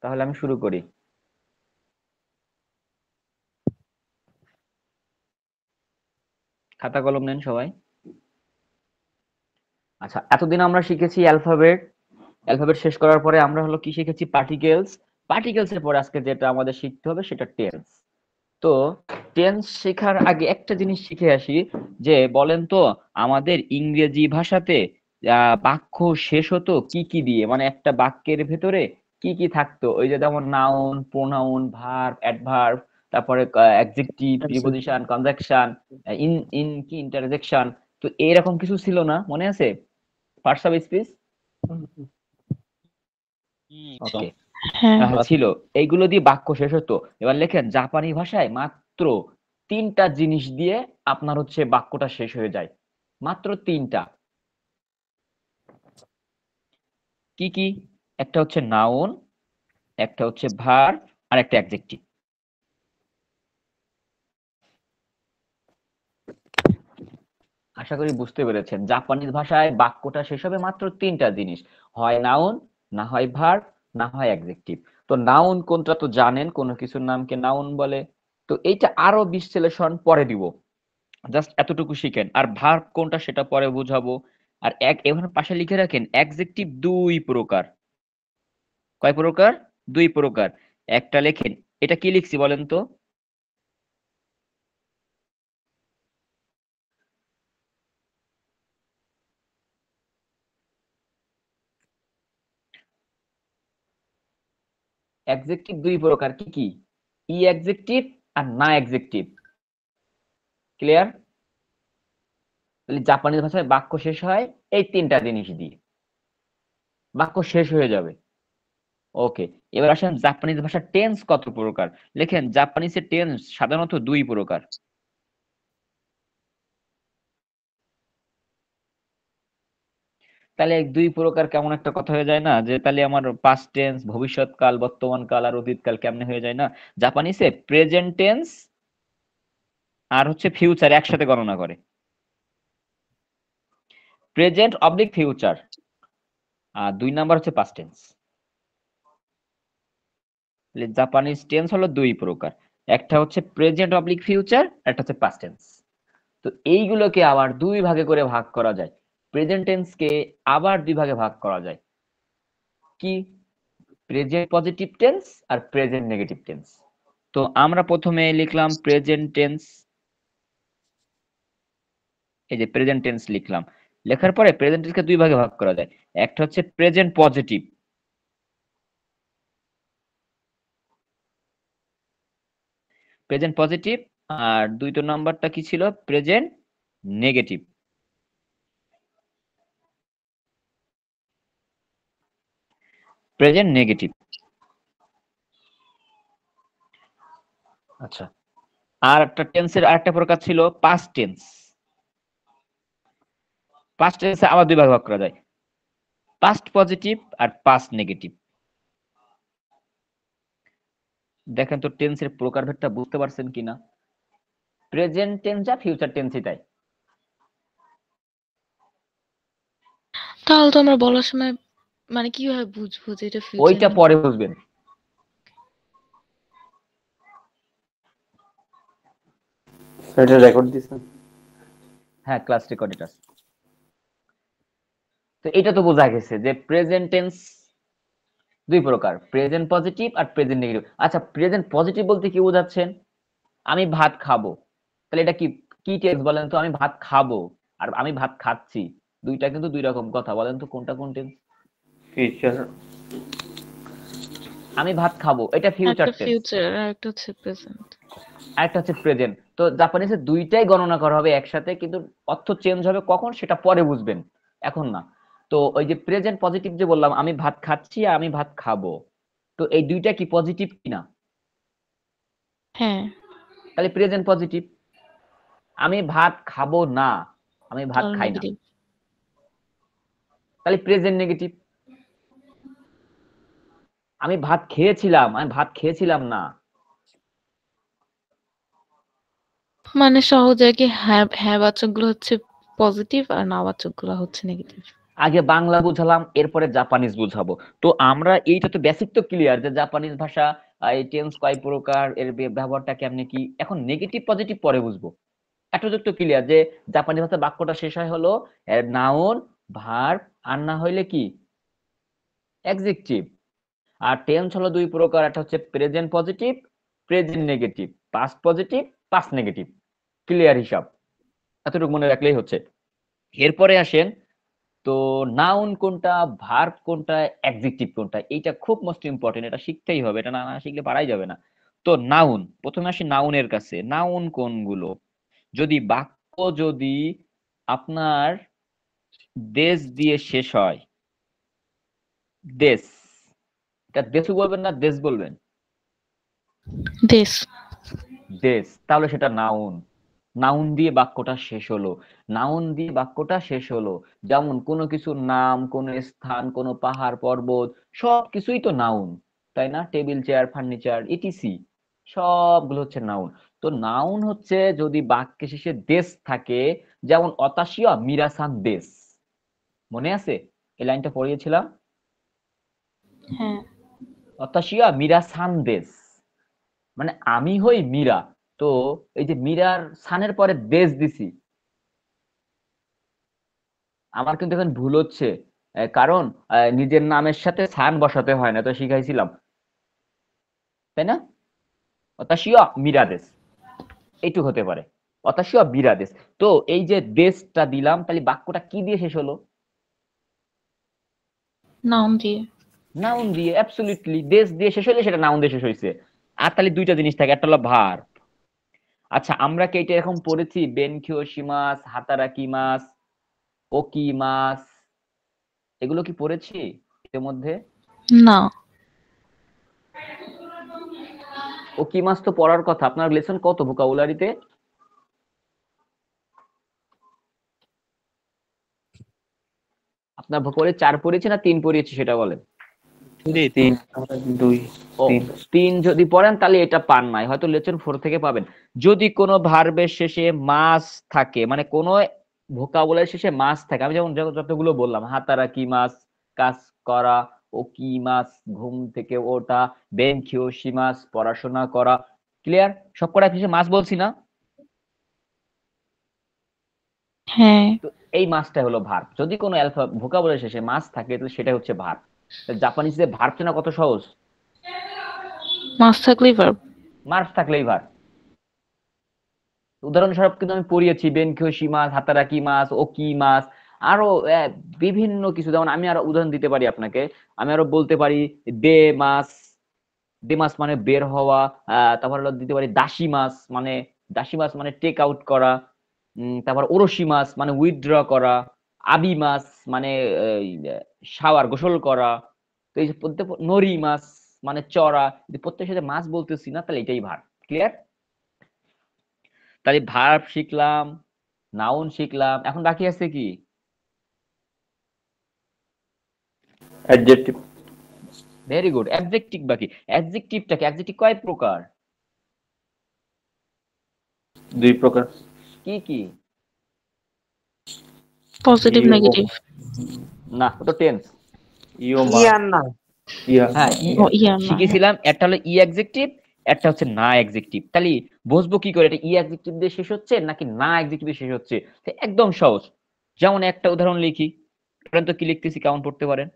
তাহলে আমি শুরু করি। খাতা কলম নেন সবাই। আচ্ছা, এতদিন আমরা শিখেছি অ্যালফাবেট। অ্যালফাবেট শেষ করার পরে আমরা হলো কি শিখেছি? পার্টিকেলস। পার্টিকেলস এর পরে আজকে যেটা আমাদের শিখতে হবে সেটা টেন্স। তো টেন্স শেখার আগে একটা জিনিস শিখে আসি, যে বলেন তো আমাদের ইংরেজি ভাষাতে বাক্য শেষ হতো কি কি দিয়ে, মানে একটা বাক্যের ভেতরে কি কি থাকতো? ওই যে যেমন নাউন, প্রোনাউন, ভার্ব, অ্যাডভার্ব, তারপরে adjective, preposition, conjunction, in in কি ইন্টারজেকশন। তো এরকম কিছু ছিল না, মনে আছে? Parts of speech. ওকে। হ্যাঁ, হ্যাঁ, ছিল। এইগুলো দিয়ে বাক্য শেষ হতো। এবার লেখেন জাপানি ভাষায় মাত্র তিনটা জিনিস দিয়ে আপনার হচ্ছে বাক্যটা শেষ হয়ে যায়। মাত্র তিনটা। কি কি? একটা হচ্ছে নাউন, একটা হচ্ছে ভার্ব, আর একটা অ্যাডজেক্টিভ। আশা করি বুঝতে পেরেছেন, জাপানিজ ভাষায় বাক্যটা শেষ হবে মাত্র তিনটা জিনিস, হয় নাউন, না হয় ভার্ব, না হয় অ্যাডজেক্টিভ। তো নাউন কোনটা তো জানেন, কোনো কিছুর নামকে নাউন বলে। তো এইটা আরো বিশ্লেষণ পরে দিব, জাস্ট এতটুকু শিখেন। আর ভার্ব কোনটা সেটা পরে বুঝাবো। আর এখানে পাশে লিখে রাখেন অ্যাডজেক্টিভ দুই প্রকার। কয় প্রকার? দুই প্রকার। একটা লেখেন, এটা কি লিখছি বলেন তো? অ্যাডজেক্টিভ দুই প্রকার কি কি? ই অ্যাডজেক্টিভ আর না অ্যাডজেক্টিভ। ক্লিয়ার? তাহলে জাপানিজ ভাষায় বাক্য শেষ হয় এই তিনটা জিনিস দিয়ে, বাক্য শেষ হয়ে যাবে। ওকে। এবার আসেন জাপানিজ ভাষার টেন্স কত প্রকার। লেখেন জাপানিজের টেন্স সাধারণত দুই প্রকার। তাহলে দুই প্রকার কেমন একটা কথা হয়ে যায় না, যে তাহলে আমার পাস্ট টেন্স, ভবিষ্যৎকাল, বর্তমান কাল আর অতীতকাল কেমনে হয়ে যায় না? জাপানিসে প্রেজেন্ট টেন্স আর হচ্ছে ফিউচার একসাথে গণনা করে। Present oblique future. আর দুই নাম্বার হচ্ছে পাস্ট টেন্স। জাপানিজ টেন্স হলো দুই প্রকার, একটা হচ্ছে প্রেজেন্ট অবলিক ফিউচার, একটা হচ্ছে পাস্ট টেন্স। তো এইগুলোকে আবার দুই ভাগে করে ভাগ করা যায়। প্রেজেন্ট টেন্সকে আবার দুই ভাগে ভাগ করা যায়। কি? প্রেজেন্ট পজিটিভ টেন্স আর প্রেজেন্ট নেগেটিভ টেন্স। তো আমরা প্রথমে লিখলাম প্রেজেন্ট টেন্স। এই যে প্রেজেন্ট টেন্স লিখলাম, লেখার পরে প্রেজেন্ট টেন্সকে দুই ভাগে ভাগ করা যায়। একটা হচ্ছে প্রেজেন্ট পজিটিভ, প্রেজেন্ট পজিটিভ। আর দুই তো নাম্বারটা কি ছিল? Present negative. Present negative. আচ্ছা। আর একটা টেন্সের আরেকটা প্রকার ছিল পাস্ট টেন্স। পাস্ট টেন্সে আবার দুই ভাগে ভাগ করা যায়, পাস্ট পজিটিভ আর পাস্ট নেগেটিভ। দেখেন তো টেন্সের প্রকারভেদটা বুঝতে পারছেন কিনা? প্রেজেন্ট টেন্স যা, ফিউচার টেন্সই তাই। তাহলে তো আমরা বলার সময় মানে কিভাবে বুঝবো যে এটা ফিউচার ওইটা না? পরে বুঝবেন। এটা রেকর্ড দিছেন? হ্যাঁ, ক্লাস রেকর্ডেড আছে। তো এটা তো বোঝা গেছে যে প্রেজেন্ট টেন্স দুই প্রকার, প্রেজেন্ট পজিটিভ আর প্রেজেন্ট নেগেটিভ। আচ্ছা, প্রেজেন্ট পজিটিভ বলতে কি বোঝাচ্ছেন? আমি ভাত খাবো, তাহলে এটা কি কি টেন্স বলেন তো? আমি ভাত খাবো আর আমি ভাত খাচ্ছি, দুইটা কিন্তু দুই রকম কথা। বলেন তো কোনটা কোন টেন্স? ফিউচার। আমি ভাত খাবো এটা ফিউচার একটা টেন্স, ফিউচার আর একটা হচ্ছে প্রেজেন্ট। আর একটা হচ্ছে প্রেজেন্ট। তো জাপানিসে দুইটাই গণনা করা হবে একসাথে, কিন্তু অর্থ চেঞ্জ হবে কখন সেটা পরে বুঝবেন, এখন না। তো ওই যে প্রেজেন্ট পজিটিভ যে বললাম, আমি ভাত খাচ্ছি আর আমি ভাত খাবো, তো এই দুইটা কি পজিটিভ কিনা? হ্যাঁ, তাহলে প্রেজেন্ট পজিটিভ। আমি ভাত খাবো না, আমি ভাত তাহলে খাই না, নেগেটিভ। তাহলে প্রেজেন্ট নেগেটিভ। আমি ভাত খেয়েছিলাম, আমি ভাত খেয়েছিলাম না। মানে সহজে কি হ্যাঁ হ্যাঁ বাচকগুলো হচ্ছে পজিটিভ আর না বাচকগুলো হচ্ছে নেগেটিভ। আগে বাংলা বুঝালাম, এরপরে জাপানিজ বুঝাবো। তো আমরা এইটা তো বেসিক তো ক্লিয়ার যে জাপানিজ ভাষা এই টেন্স কয় প্রকার, এর ব্যবহারটা কেমনে কি। এখন নেগেটিভ পজিটিভ পরে বুঝবো। এতটুকু তো ক্লিয়ার যে জাপানি ভাষায় বাক্যটা শেষ হয় হলো নাউন, ভার্ব, আর না হইলে কি অ্যাডজেক্টিভ। আর টেন্স হলো দুই প্রকার, একটা হচ্ছে present positive, present negative, past positive, past negative. Clear হিসাব, এতটুকু মনে রাখলেই হচ্ছে। এরপরে আসেন, তো নাউন কোনটা, ভার্ব কোনটা, অ্যাডজেক্টিভ কোনটা, এইটা খুব মোস্ট ইম্পর্টেন্ট, এটা শিখতেই হবে, এটা না না শিখলে পারাই যাবে না। তো নাউন, প্রথমে আসি নাউনের কাছে। নাউন কোনগুলো? যদি বাক্য যদি আপনার দেশ দিয়ে শেষ হয়, দেশ, এটা দেশও বলবেন না দেশ বলবেন, দেশ। দেশ, তাহলে সেটা নাউন। নাউন দিয়ে বাক্যটা শেষ হলো, নাউন দিয়ে বাক্যটা শেষ হলো। যেমন কোনো কিছুর নাম, কোনো স্থান, কোনো পাহাড় পর্বত, সব কিছুই তো নাউন, তাই না? টেবিল চেয়ার ফার্নিচার ইটিসি, সবগুলো হচ্ছে নাউন। তো নাউন হচ্ছে যদি বাক্যে শেষে দেশ থাকে, যেমন অতাশিয়া মিরাসান দেশ, মনে আছে এই লাইনটা পড়িয়েছিলাম? হ্যাঁ। অতাশিয়া মিরাসান দেশ, মানে আমি হই মীরা। তো এই যে মীরার সানের পরে দেশ দিছি, আমার কিন্তু এখন ভুল হচ্ছে, কারণ নিজের নামের সাথে সান বসাতে হয় না, তো শিখাইছিলাম, তাই না? অতাশিয়া মিরাদেশ, এইটুক হতে পারে, অতাশিয়া বিরাদেশ। তো এই যে দেশটা দিলাম, তাহলে বাক্যটা কি দিয়ে শেষ হলো? নাউন দিয়ে। নাউন দিয়ে, অ্যাবসলিউটলি। দেশ দিয়ে শেষ হলে সেটা নাউন দিয়ে শেষ হয়েছে। আর তাহলে দুইটা জিনিস থাকে, একটা হলো ভার্ব। আচ্ছা, আমরা কি এটা এরকম পড়েছি বেনখিওশিমাস, হাতারাকিমাস, ওকিমাস, এগুলো কি পড়েছি এর মধ্যে? না। ওকিমাস তো পড়ার কথা। আপনার লেসন কত ভোকাবুলারিতে? আপনার ভোকাবুলারি 4 পড়েছে না 3 পড়িয়েছি সেটা বলেন। তিন, দুই, ও, তিন। 3 যদি পড়েন তাহলে এটা পান নাই, হয়তো লেসন 4 থেকে পাবেন। যদি কোনো ভার্বের শেষে মাস থাকে, মানে কোনো ভোকাবুলারি শেষে মাস থাকে, আমি যেমন যতগুলো বললাম, হাতারাকি মাস, কাজ করা, ও কি মাস, ঘুম থেকে ওঠা, বেনখিওশি মাস, পড়াশোনা করা, ক্লিয়ার? সব কটা শেষে মাস বলছি না? হ্যাঁ। তো এই মাসটা হলো ভার্ব। যদি কোনো ভোকাবুলারি শেষে মাস থাকে তাহলে সেটা হচ্ছে ভার্ব। জাপানিজে ভার্ব চেনা কত সহজ, মাস থাকলেই ভার্ব। মার্ভ থাকলেই ভার্ব। উদাহরণস্বরূপ কিন্তু আমি পড়িয়েছি বেনখিওশি মাছ, হাতারাকি মাছ, ওকি মাছ, আরো বিভিন্ন কিছু। যেমন আমি আরো উদাহরণ দিতে পারি আপনাকে, আমি আরো বলতে পারি দে মাছ, দে মাছ মানে বের হওয়া। তারপর হলো দিতে পারি দাসী মাছ, মানে দাসী মাছ মানে টেক আউট করা। তারপর ওরসি মাছ মানে উইথড্র করা। আবি মাছ মানে শাওয়ার, গোসল করা। তো এই যে প্রত্যেক, নরি মাছ মানে চড়া, যদি প্রত্যেকের সাথে মাছ বলতেছি না তাহলে এটাই ভার। ক্লিয়ার? তাহলে ভার্ব শিখলাম, নাউন শিখলাম, এখন বাকি আছে কি? অ্যাডজেক্টিভ। ভেরি গুড, অ্যাডজেক্টিভ বাকি। অ্যাডজেক্টিভটাকে, অ্যাডজেক্টিভ কয় প্রকার? দুই প্রকার। কি কি? পজিটিভ, ইও, নেগেটিভ। না, ওটা টেন্স। ইও মা, ইয়ার না, ইয়া। হ্যাঁ, ও ইয়ার না। শিখেছিলাম, একটা হলো ই অ্যাডজেক্টিভ, একটা হচ্ছে না অ্যাডজেক্টিভ। তাহলে বুঝবো কি করে এটা ই অ্যাডজেক্টিভ দিয়ে শেষ হচ্ছে নাকি না অ্যাডজেক্টিভ দিয়ে শেষ হচ্ছে? তো একদম সহজ। যেমন একটা উদাহরণ লিখি, ধরেন তো কি লিখতেছি, কেমন পড়তে পারেন?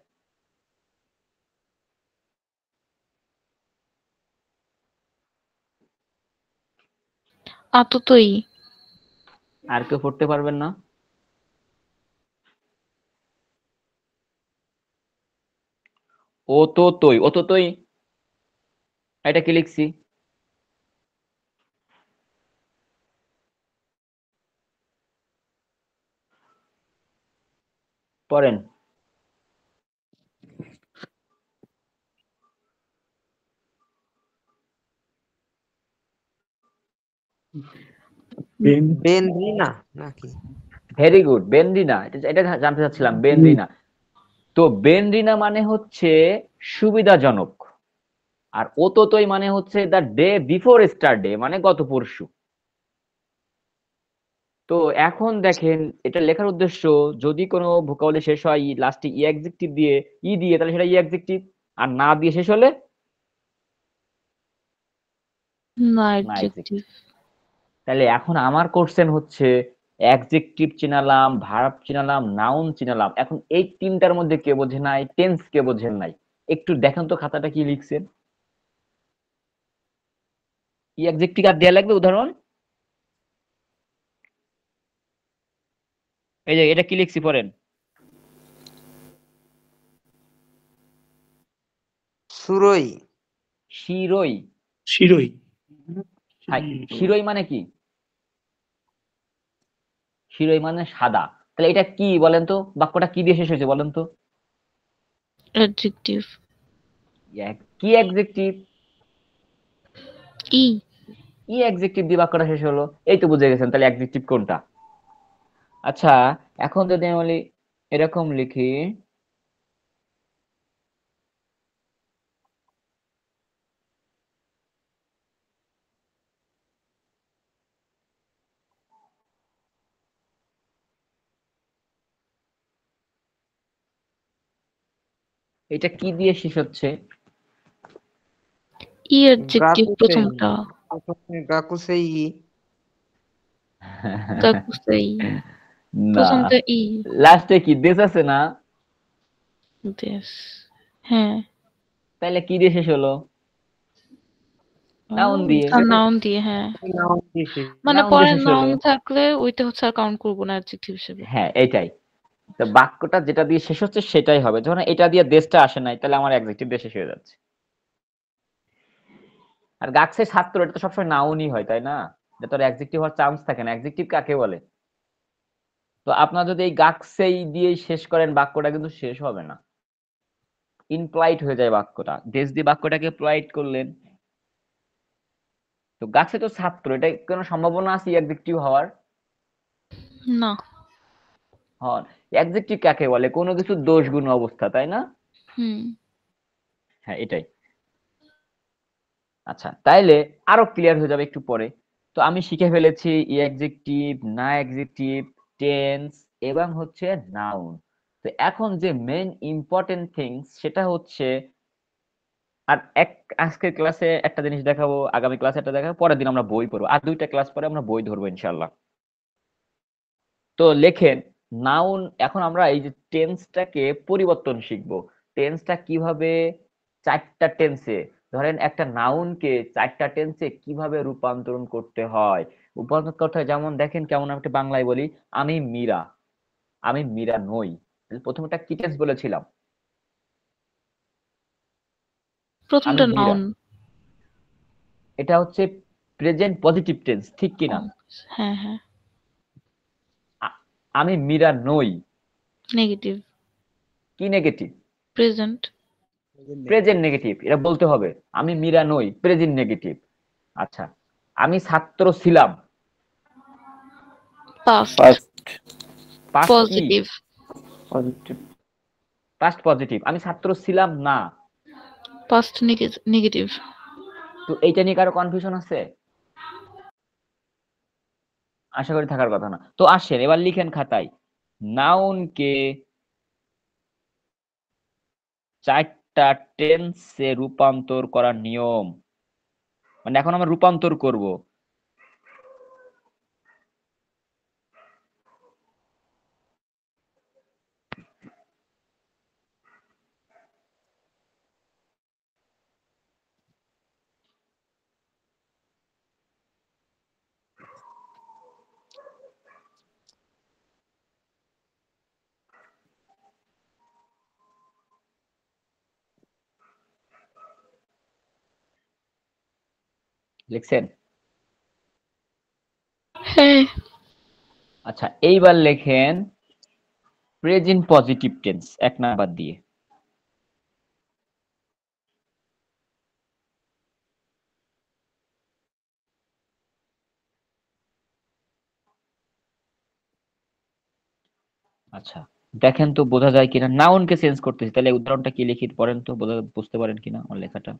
আততই। আর কেউ পড়তে পারবেন না? ও তো তৈ, ও তো তৈ, এটা কি লিখছি? পড়েন। বেনরিনা নাকি? ভেরি গুড, বেনরিনা, এটা এটা জানতে চাচ্ছিলাম, বেনরিনা। তো বেনরিনা মানে হচ্ছে সুবিধাজনক, আর ওততই মানে হচ্ছে দ্য ডে বিফোর স্টারডে, মানে গত পরশু। তো এখন দেখেন এটা লেখার উদ্দেশ্য, যদি কোনো ভোকাবুলারি শেষ হয় লাস্টে ই অ্যাডজেক্টিভ দিয়ে তাহলে সেটা ই অ্যাডজেক্টিভ, আর না দিয়ে শেষ হলে না না অ্যাডজেক্টিভ। তাহলে এখন আমার কোশ্চেন হচ্ছে অ্যাডজেক্টিভ চিনালাম, ভার্ব চিনালাম, নাউন চিনালাম, এখন এই তিনটার মধ্যে কে বোঝে নাই, টেন্স কে বোঝেন নাই? একটু দেখেন তো খাতাটা কি লিখছেন। ই অ্যাডজেক্টিভ আর দেয়া লাগবে উদাহরণ। এই যে এটা কি লিখছি পড়েন। সুরই। শিরোই। শিরোই। হ্যাঁ, শিরোই মানে কি? শিরোই মানে সাদা। তাহলে এটা কি বলেন তো, বাক্যটা কি দিয়ে শেষ হয়েছে বলেন তো? অ্যাডজেক্টিভ। কি অ্যাডজেক্টিভ? ই। ই অ্যাডজেক্টিভ দিয়ে বাক্যটা শেষ হলো। এই তো বুঝে গেছেন তাহলে অ্যাডজেক্টিভ কোনটা। আচ্ছা, এখন যদি আমি বলি এরকম লিখি, এটা কি দিয়ে শেষ হচ্ছে? ই অ্যাডজেক্টিভ গাকুসেই। প্রথমটা। গাকুসেই। কাকুসেই। না, প্রথমটা ই। লাস্টে কি দেশ আছে না? দেশ। হ্যাঁ। তাহলে কি দিয়ে শেষ হলো? নাউন দিয়ে। নাউন দিয়ে, হ্যাঁ। নাউন দিছে। মানে নাউন দিয়ে পরে শেষ হলো। নাউন থাকলে ওইটা হচ্ছে আর কাউন্ট করবো না অ্যাডজেক্টিভ হিসেবে। হ্যাঁ এটাই। তো বাক্যটা যেটা দিয়ে শেষ হচ্ছে সেটাই হবে। যখন এটা দিয়ে দেশটা আসে নাই তাহলে আমার অ্যাডজেক্টিভ দিয়ে শেষ হয়ে যাচ্ছে। আর গাছে ছাত্র এটা তো সবসময় নাউনই হয় তাই না? এটা তো অ্যাডজেক্টিভ হওয়ার চান্স থাকে না। অ্যাডজেক্টিভ কাকে বলে? তো আপনার যদি এই গাকসেই দিয়ে শেষ করেন বাক্যটা কিন্তু শেষ হবে না, ইনপ্লাইড হয়ে যায় বাক্যটা। দেশ দিয়ে বাক্যটাকে প্লাইড করলেন। তো গাছে তো ছাত্র, এটা কোনো সম্ভাবনা আছে অ্যাডজেক্টিভ হওয়ার? না। হন অ্যাডজেক্টিভ কাকে বলে? কোনো কিছু দোষ গুণ অবস্থা তাই না? হুম। হ্যাঁ এটাই। আচ্ছা তাইলে আরো ক্লিয়ার হয়ে যাবে একটু পরে। তো আমি শিখে ফেলেছি অ্যাডজেক্টিভ, না অ্যাডজেক্টিভ, টেন্স এবং হচ্ছে নাউন। তো এখন যে মেইন ইম্পর্টেন্ট থিংস সেটা হচ্ছে, আর আজকের ক্লাসে একটা জিনিস দেখাবো, আগামী ক্লাসে একটা দেখাবো, পরের দিন আমরা বই পড়বো, আর 2টা ক্লাস পরে আমরা বই ধরবো ইনশাল্লাহ। তো লেখেন নাউন। এখন আমরা এই যে টেন্সটাকে পরিবর্তন শিখবো। টেন্সটা কিভাবে 4টা টেন্সে, ধরেন একটা নাউনকে 4টা টেন্সে কিভাবে রূপান্তরণ করতে হয়। রূপান্তর করতে হয় যেমন দেখেন, কেমন আমি একটা বাংলায় বলি, আমি মীরা, আমি মীরা নই। প্রথমটা কি টেন্স বলেছিলাম? আমি প্রথমটা মীরা, নাউন। এটা হচ্ছে প্রেজেন্ট পজিটিভ টেন্স, ঠিক কিনা? হ্যাঁ হ্যাঁ। আমি মীরা নই, নেগেটিভ। কি নেগেটিভ? প্রেজেন্ট। প্রেজেন্ট নেগেটিভ, এটা বলতে হবে। আমি মীরা নই, প্রেজেন্ট নেগেটিভ। আচ্ছা, আমি ছাত্র ছিলাম, পাস্ট। ফার্স্ট পাস্ট কি? পজিটিভ। পজিটিভ। Past positive. আমি ছাত্র ছিলাম না। Past negative. তো এইটা নিয়ে কারো কনফিউশন আছে? আশা করি থাকার কথা না। তো আসেন এবার লিখেন খাতায়, নাউনকে 4টা টেন্সে রূপান্তর করার নিয়ম। মানে এখন আমরা রূপান্তর করব। লিখছেন? হ্যাঁ। আচ্ছা এইবার লেখেন প্রেজেন্ট পজিটিভ টেন্স 1 নাম্বার দিয়ে। আচ্ছা দেখেন তো বোঝা যায় কিনা, নাউনকে চেঞ্জ করতেছি, তাহলে উদাহরণটা কি লিখি পড়েন তো, বুঝতে পারেন কিনা আমার লেখাটা।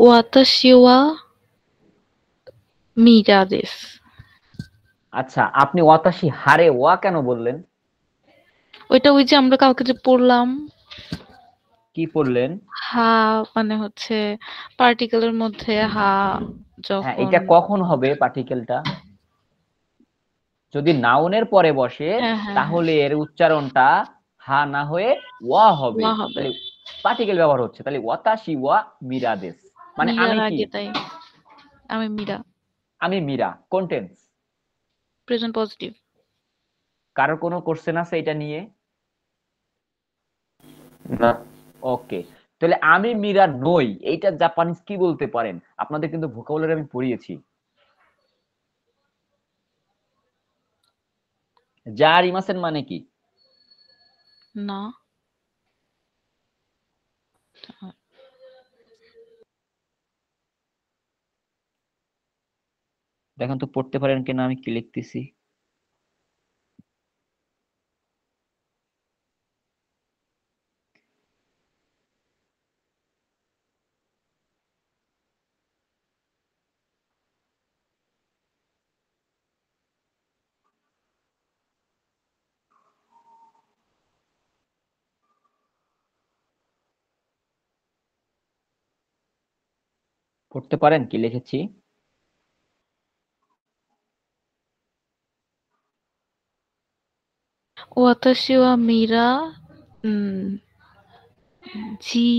ওয়াতাশি ওয়া মিরা দেস। আচ্ছা, আপনি ওয়াতাশি হারে ওয়া কেন বললেন? ওইটা ওই যে আমরা কালকে যে পড়লাম, কি পড়লেন? হা মানে হচ্ছে পার্টিকেলের মধ্যে হা হ্যাঁ, যখন, এটা কখন হবে পার্টিকেলটা? যদি নাউনের পরে বসে হ্যাঁ হ্যাঁ হ্যাঁ, তাহলে এর উচ্চারণটা হা না হয়ে ওয়া হবে। ওয়া হবে। তাহলে পার্টিকেল ব্যবহার হচ্ছে, তাহলে ওয়াতাশি ওয়া মিরাদেস মানে মিরার আমি কি? আগে তাই আমি মিরা। আমি মীরা। কোন টেন্স? Present positive. কারোর কোনো কোশ্চেন আছে এটা নিয়ে? না। ওকে, তাহলে আমি মীরা নই, এইটা জাপানিজ কি বলতে পারেন? আপনাদের কিন্তু ভোকাবুলারি আমি পড়িয়েছি। যা রিমাসেন মানে কি? না, দেখেন তো পড়তে পারেন কিনা আমি কি লিখতেছি। পড়তে পারেন কি লিখেছি? ওয়াতাশি ওয়া মিরা, উম, জি,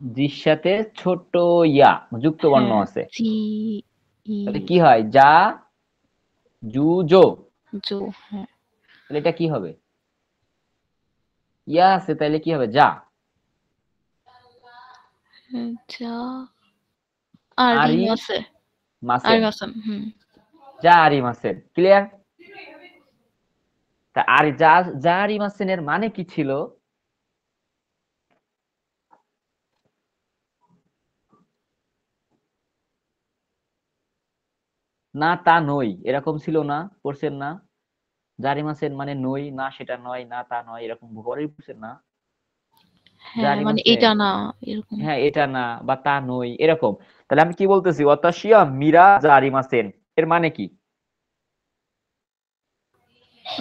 জির সাথে ছোট ইয়া যুক্ত বর্ণ হ্যাঁ আছে, জি ই তাহলে কি হয়? যা জু জো, জো, হ্যাঁ তাহলে এটা কি হবে? ইয়া আছে তাহলে কি হবে? যা। যা আর আরি রিম আছে, আর মাসেন, আছেন যা আরি মাসেন, ক্লিয়ার? তা আর যা যা আরি মাসেনের মানে কি ছিল? না তা নই, এরকম ছিল না? পড়ছেন না? জারি মাসেন মানে নই, না সেটা নয়, না তা নয়, এরকম ভোকাবুলারি পড়ছেন না? হ্যাঁ জারি মানে মাসেন, এটা না এরকম। হ্যাঁ এটা না বা তা নই এরকম। তাহলে আমি কি বলতেছি? ওয়াতাশিয়া মিরা জারি মাসেন, এর মানে কি?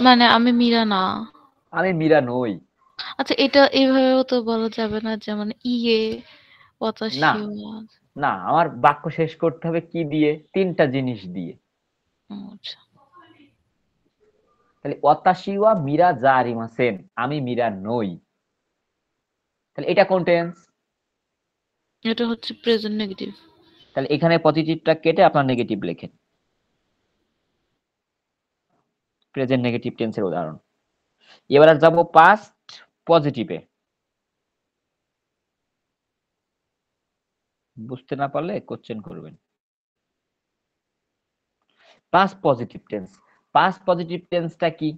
মানে আমি মীরা না। আমি মীরা নই। আচ্ছা এটা এইভাবেও তো বলা যাবে না যে মানে ইয়ে না, ওয়াতাশি ওয়া, না, আমার বাক্য শেষ করতে হবে কি দিয়ে? তিনটা জিনিস দিয়ে। আচ্ছা তাহলে ওয়াতাশিওয়া মিরা জারিমাসেন, আমি মীরা নই। তাহলে এটা কোন টেন্স? এটা হচ্ছে প্রেজেন্ট নেগেটিভ। তাহলে এখানে পজিটিভটা কেটে আপনার নেগেটিভ লেখেন। প্রেজেন্ট নেগেটিভ টেন্সের উদাহরণ। এবার আর যাবো পাস্ট পজিটিভে। বুঝতে না পারলে কোশ্চেন করবেন। Past positive tense, past positive টেন্সটা কি?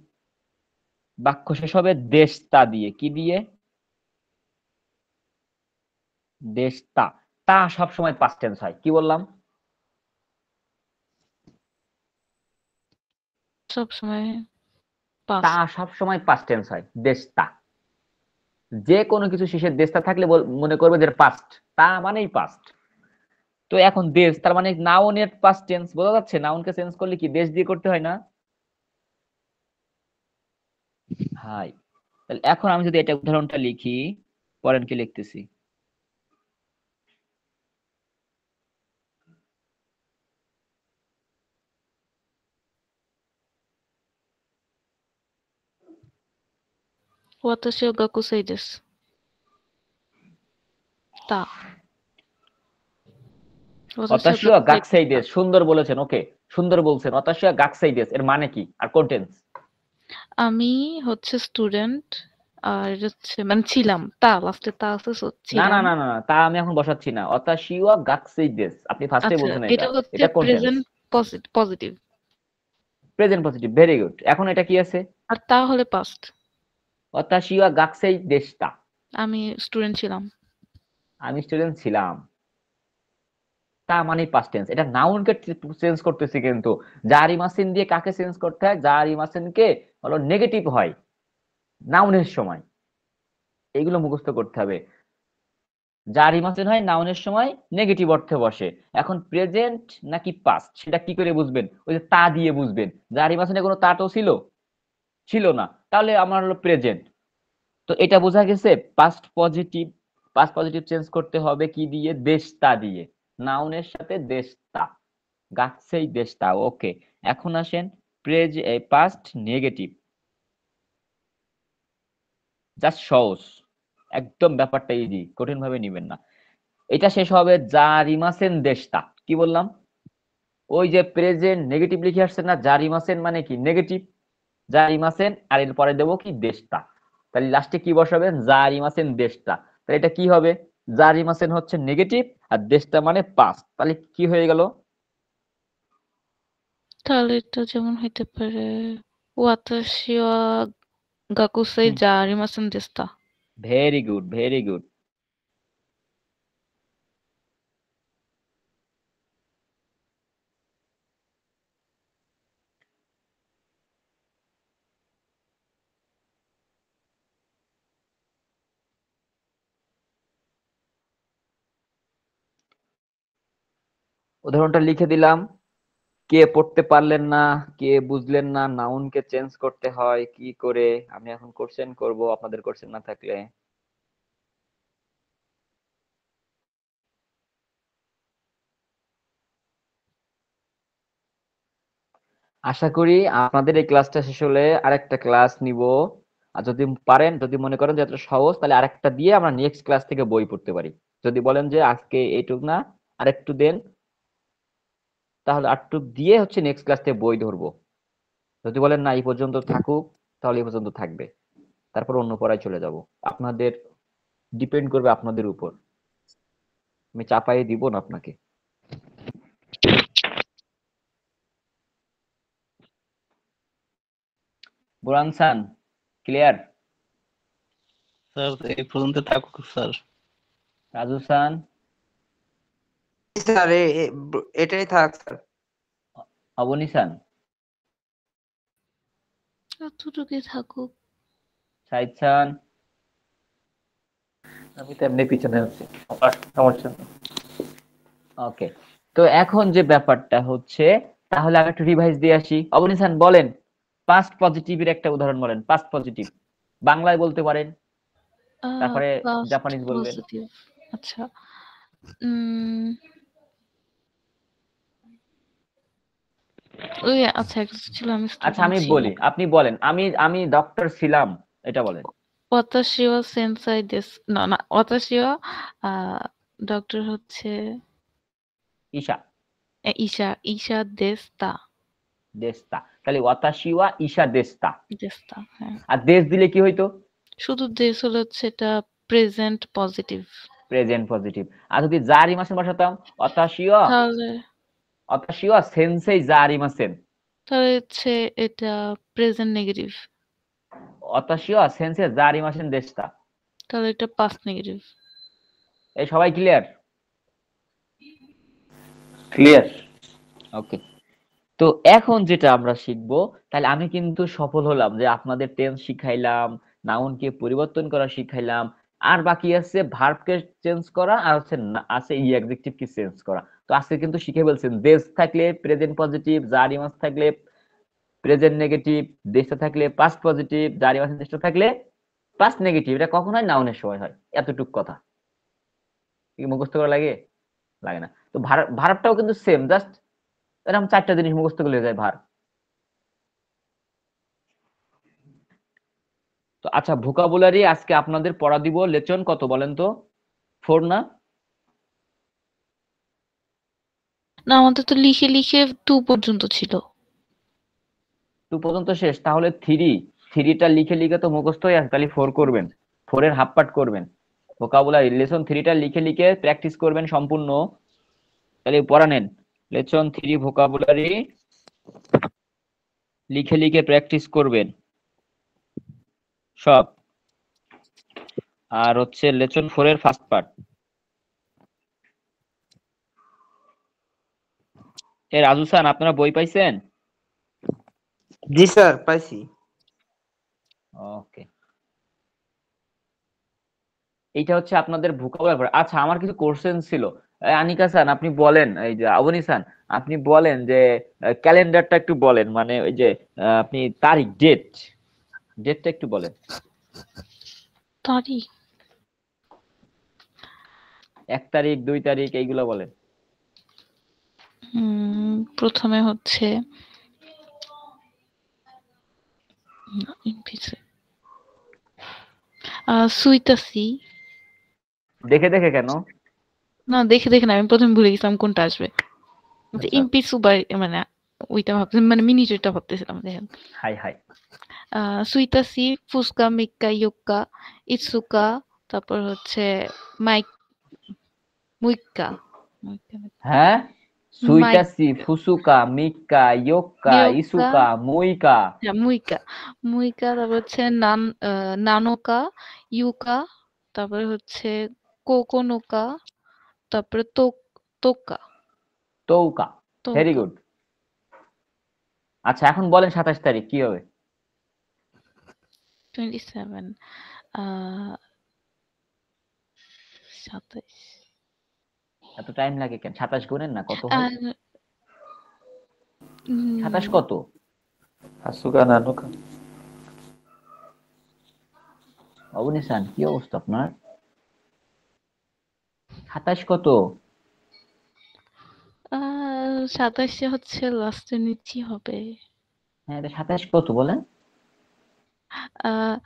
বাক্য শেষ হবে দেশ তা দিয়ে। কি দিয়ে? দেশ তা। তা সবসময় পাস্ট টেন্স হয়, কি বললাম? সব সময় তা পাস্ট। সবসময় পাস্ট টেন্স হয়, দেশ তা। যে কোনো কিছু শেষে দেশটা থাকলে মনে করবে যে পাস্ট, তা মানেই পাস্ট। তো এখন দেশ তার মানে নাউনের পাস্ট টেন্স, বোঝা যাচ্ছে? নাউনকে চেঞ্জ করলে কি দেশ দিয়ে করতে হয় না? হাই, তাহলে এখন আমি যদি এটা উদাহরণটা লিখি, পরেন কি লিখতেছি? ওয়াতাশি ওয়া গাকুসাই দেস, তা ওয়াতাশি ওয়া অতাশিয়া গাকুসাই দেস তা। গাকসাইদেস, সুন্দর বলেছেন, ওকে, সুন্দর বলছেন। অতাশিয়া গাকসাইদেস এর মানে কি আর কোন টেন্স? আমি হচ্ছে স্টুডেন্ট, আর এটা হচ্ছে মানে ছিলাম, তা লাস্টে তা আছে so না না ছিলাম। না না না, তা আমি এখন বসাচ্ছি না। অতাশিয়া গাকসাইদেস আপনি ফার্স্টে আচ্ছা বলছেন, এটা এটা হচ্ছে এটা কোন tense? Present positive, present positive, very good. এখন এটা কি আছে? আর তা হলে পাস্ট। অতাশিয়া গাকসাইদেস তা, আমি স্টুডেন্ট ছিলাম। আমি স্টুডেন্ট ছিলাম। তা মানে পাস্ট টেন্স, এটা নাউনকে চেঞ্জ করতেছি কিন্তু। জারি মাসিন দিয়ে কাকে চেঞ্জ করতে হয়? জারি মাসিনকে হলো নেগেটিভ হয় নাউনের সময়। এগুলো মুখস্থ করতে হবে। জারিমাসেন হয় নাউনের সময় নেগেটিভ অর্থে বসে। এখন প্রেজেন্ট নাকি পাস্ট সেটা কি করে বুঝবেন? ওই যে তা দিয়ে বুঝবেন। জারিমাসেনে কোনো তা তো ছিল না, তাহলে আমার হলো প্রেজেন্ট। তো এটা বোঝা গেছে। পাস্ট পজিটিভ চেঞ্জ করতে হবে কি দিয়ে? দেশতা দিয়ে। নাউনের সাথে দেশতা, গাছেই দেশতা। ওকে, এখন আসেন পাস্ট নেগেটিভ। জাস্ট সহজ, একদম ব্যাপারটা ইজি, কঠিন ভাবে নিবেন না। এটা শেষ হবে জারিমাসেন দেশতা। কি বললাম? ওই যে প্রেজেন্ট নেগেটিভ লিখে আসছে না, জারিমাসেন মানে কি নেগেটিভ, জারিমাসেন আর এর পরে দেবো কি দেশতা। তাহলে লাস্টে কি বসাবেন? জারিমাসেন দেশতা। তাহলে এটা কি হবে? জারিমাসেন হচ্ছে নেগেটিভ আর দেশতা মানে পাস্ট। তাহলে কি হয়ে গেল? তাহলে এটা যেমন হইতে পারে ওয়াতাশি ওয়া গাকুসেই হুম, জারিমাসেন দেস্তা। Very good, very good. উদাহরণটা লিখে দিলাম। কে পড়তে পারলেন না, কে বুঝলেন না নাউনকে চেঞ্জ করতে হয় কি করে, আমি এখন কোশ্চেন করব আপনাদের কোশ্চেন না থাকলে। আশা করি আপনাদের এই ক্লাসটা শেষ হলে আরেকটা ক্লাস নিব। আর যদি পারেন, যদি মনে করেন যে এত সহজ, তাহলে আরেকটা দিয়ে আমরা নেক্সট ক্লাস থেকে বই পড়তে পারি। যদি বলেন যে আজকে এইটুক না, আরেকটু দেন, তাহলে আরেকটু দিয়ে হচ্ছে নেক্সট ক্লাস থেকে বই ধরবো। যদি বলেন না এই পর্যন্ত থাকুক, তাহলে এই পর্যন্ত থাকবে, তারপর অন্য পড়ায় চলে যাব। আপনাদের ডিপেন্ড করবে আপনাদের উপর, আমি চাপাইয়ে দিব না আপনাকে। বুরান সান, ক্লিয়ার? স্যার এই পর্যন্ত থাকুক স্যার। রাজু সান, স্যার এটাই থাক স্যার। অবনী সান, এতটুকুই থাকুক। সাইদ সান, আমি তো এমনি পিছনে আছি, সমস্যা নেই। ওকে। তো এখন যে ব্যাপারটা হচ্ছে, তাহলে আমি একটু রিভাইজ দিয়ে আসি। অবনী সান বলেন, পাস্ট পজিটিভের একটা উদাহরণ বলেন। পাস্ট পজিটিভ বাংলায় বলতে পারেন, তারপরে পাস্ট জাপানিজ বলবেন। পজিটিভ। আচ্ছা। উম ওই আচ্ছা একটা ছিল আমি আচ্ছা স্টুডেন্ট আমি বলি, ছিলাম। আপনি বলেন আমি আমি ডক্টর ছিলাম, এটা বলেন। ওয়াতাশি ওয়া সেনসাই দেস না না ওয়াতাশি ওয়া ডক্টর হচ্ছে ঈশা ঈশা ঈশা দেস্তা। দেস্তা। তাহলে ওয়াতাশি ওয়া ঈশা দেস্তা। দেস্তা হ্যাঁ। আর দেশ দিলে কি হইতো? শুধু দেশ হলে হচ্ছে এটা প্রেজেন্ট পজিটিভ। Present positive. আর যদি জারিমাসেন বসাতাম, ওয়াতাশি ওয়া তাহলে ওয়াতাশি ওয়া সেনসেই জারিমাসেন। তাহলে হচ্ছে এটা প্রেজেন্ট নেগেটিভ। ওয়াতাশি ওয়া সেনসেই জারিমাসেন দেস্তা। তাহলে এটা পাস্ট নেগেটিভ। এই সবাই ক্লিয়ার? ক্লিয়ার। ওকে। তো এখন যেটা আমরা শিখবো, তাহলে আমি কিন্তু সফল হলাম যে আপনাদের টেন্স শিখাইলাম, নাউনকে পরিবর্তন করা শিখাইলাম, আর বাকি আছে ভার্বকে চেঞ্জ করা, আর হচ্ছে আছে অ্যাডজেক্টিভ কি চেঞ্জ করা। তো আজকে কিন্তু শিখে বলছেন দেশ থাকলে প্রেজেন্ট পজিটিভ, জারিমাস থাকলে প্রেজেন্ট নেগেটিভ, দেশটা থাকলে পাস্ট পজিটিভ, জারিমাস দেশটা থাকলে পাস্ট নেগেটিভ। এটা কখন হয়? নাউনের সময় হয়। এতটুক কথা কি মুখস্থ করা লাগে? লাগে না। তো ভার্বটাও কিন্তু সেম, জাস্ট এরকম চারটা জিনিস মুখস্থ করলে হয়ে যায় ভার্ব। তো আচ্ছা, ভোকাবুলারি আজকে আপনাদের পড়া দিব। লেসন কত বলেন তো? 4 না? না আমাদের তো লিখে লিখে 2 পর্যন্ত ছিল। 2 পর্যন্ত শেষ, তাহলে 3টা লিখে লিখে তো মুখস্থ হয়ে আছে, তাহলে 4 করবেন। 4 এর হাফ পার্ট করবেন। ভোকাবুলারি লেসন 3টা লিখে লিখে প্র্যাকটিস করবেন সম্পূর্ণ। তাহলে পড়া নেন। লেসন 3 ভোকাবুলারি লিখে লিখে প্র্যাকটিস করবেন সব। আর হচ্ছে লেসন 4 এর ফার্স্ট পার্ট। এ রাজু স্যার, আপনারা বই পাইছেন? জি স্যার পাইছি। ওকে। এইটা হচ্ছে আপনাদের ভোকাবুলারি। আচ্ছা, আমার কিছু কোশ্চেন ছিল। আনিকা স্যার আপনি বলেন, এই যে আবনি স্যার আপনি বলেন যে ক্যালেন্ডারটা একটু বলেন, মানে ওই যে আপনি তারিখ, ডেটটা একটু বলেন। তারিখ 1 তারিখ 2 তারিখ এইগুলো বলেন। প্রথমে হচ্ছে সুইতাসি। দেখে দেখে কেন? না, দেখে দেখে না, আমি প্রথমে ভুলে গেছিলাম কোনটা আসবে। আচ্ছা, ইম্পিসু মানে ওইটা ভাবছিলাম, মানে মিনিটটা ভাবতেছিলাম। দেখেন, হাই হাই। সুইতাসি, ফুসকা, মিক্কা, ইয়োক্কা, ইৎসুকা, তারপর হচ্ছে মাইক, মুইক্কা, হ্যাঁ, মাইক, সুইটাসি, ফুসুকা, মিক্কা, ইয়োক্কা, ইয়োক্কা, ইসুকা, মুইকা। হ্যাঁ মুইকা, মুইকা, তারপর হচ্ছে নানোকা, ইউকা, তারপরে হচ্ছে কোকোনোকা, তারপরে তোকা, তৌকা। ভেরি তোকা। গুড। আচ্ছা, এখন বলেন 27 তারিখ কি হবে? 27, 27, এত টাইম লাগে কেন? 27 গুনেন না, কত হয়? আর 27 কত? আসুকা নানুকা। অবনিসান কি অবস্থা আপনার? 27 কত? 27 হচ্ছে লাস্টের নিচই হবে। হ্যাঁ, এটা 27 কত বলেন? আহ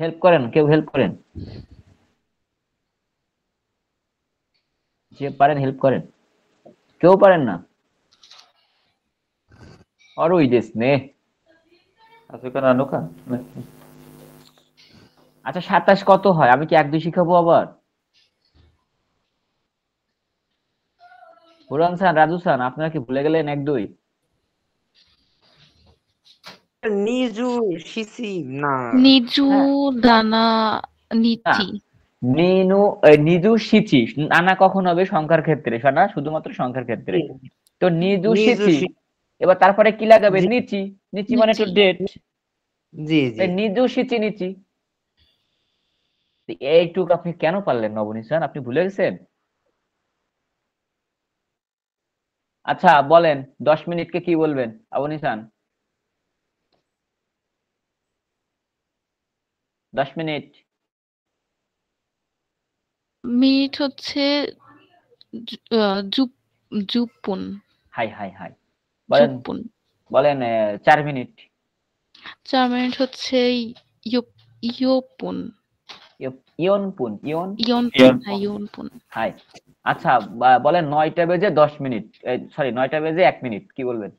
হেল্প করেন, কেউ হেল্প করেন, যে পারেন হেল্প করেন। কেউ পারেন না? আরো ওই দেশ নে। আসুকা নানুকা। আচ্ছা, 27 কত হয়? আমি কি 1 2 শিখাবো আবার? বুরান স্যার, রাজু স্যার, আপনারা কি ভুলে গেলেন 1 2? নিজু শিশি না। নিজু, হ্যাঁ, দানা, না, নিচি। নিনু, নিজু শিচি। নানা কখন হবে সংখ্যার ক্ষেত্রে? না, শুধুমাত্র সংখ্যার ক্ষেত্রে। তো নিজু নিজু শিচি। এবার তারপরে কি লাগাবে? জি নিচি। নিচি মানে নিচি। তো ডেট। জি জি। নিজু শিচি নিচি। তো এইটুকু আপনি কেন পারলেন নবনীত? আপনি ভুলে গেছেন? আচ্ছা বলেন, 10 মিনিটকে কি বলবেন আবনিসান? 10 মিনিট। মিনিট হচ্ছে জু- আহ, জুপ জুপুন, হাই হাই হাই। বলেন, জুপুন। বলেন 4 মিনিট। 4 মিনিট হচ্ছে ইয়োপুন, ইয়নপুন, ইয়ন। ইয়নপুন, হ্যাঁ ইয়নপুন। হাই। আচ্ছা, বলেন 9টা বেজে 10 মিনিট, সরি 9টা বেজে 1 মিনিট, কি বলবেন?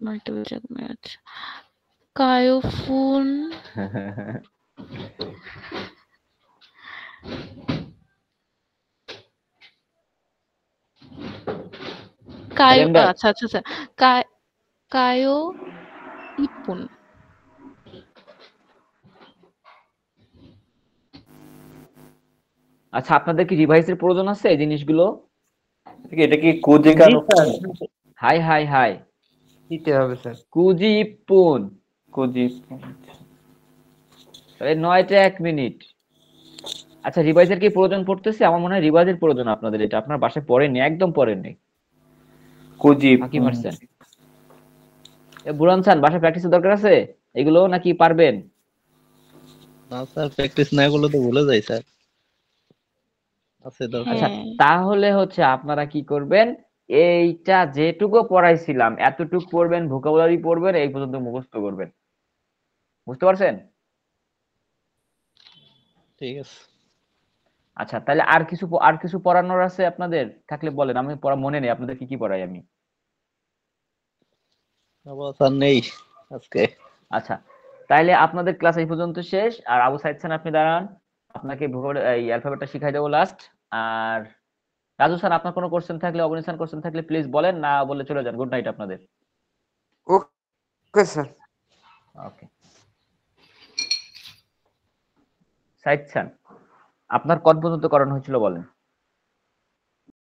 9টা বেজে 1 মিনিট। কায়োফুন, ক্যালেন্ডার। আচ্ছা আচ্ছা আচ্ছা, কায় কায়ো ইপুন। আচ্ছা, আপনাদের কি রিভাইসের প্রয়োজন আছে এই জিনিসগুলো? এটা কি কুজিকা জি নুকা? স্যার, হাই হাই হাই। দিতে হবে স্যার। কুজিপুন। কুজি। তাহলে 9টা 1 মিনিট। আচ্ছা, রিভাইসের কি প্রয়োজন পড়তেছে? আমার মনে হয় রিভাইসের প্রয়োজন আপনাদের। এটা আপনার বাসায় পড়েননি, একদম পড়েননি। কুজি। ফাঁকি মারছেন। বুরান খান, বাসায় প্র্যাকটিসের দরকার আছে এগুলো, নাকি পারবেন? না স্যার, প্র্যাকটিস না করলে তো ভুলে যাই স্যার। আছে দরকার। আচ্ছা, হ্যাঁ, তাহলে হচ্ছে আপনারা কি করবেন? এইটা যেটুকু পড়াইছিলাম এতটুকু পড়বেন, ভোকাবুলারি পড়বেন, এই পর্যন্ত মুখস্থ করবেন। বুঝতে পারছেন? ঠিক আছে। আচ্ছা, তাহলে আর কিছু পড়ানোর আছে আপনাদের? থাকলে বলেন, আমি পড়া মনে নেই আপনাদের কি কি পড়াই আমি। আবার স্যার নেই আজকে। আচ্ছা, তাইলে আপনাদের ক্লাস এই পর্যন্ত শেষ। আর আবু সাইদ খান আপনি দাঁড়ান, আপনাকে এই অ্যালফাবেটটা শিখাই দেবো লাস্ট। আর রাজু স্যার, আপনার কোনো কোশ্চেন থাকলে, অবনীত কোশ্চেন থাকলে প্লিজ বলেন, না বলে চলে যান। গুড নাইট আপনাদের। Okay sir. ওকে। সাইদ খান, আপনার কত পর্যন্ত করানো হয়েছিল বলেন।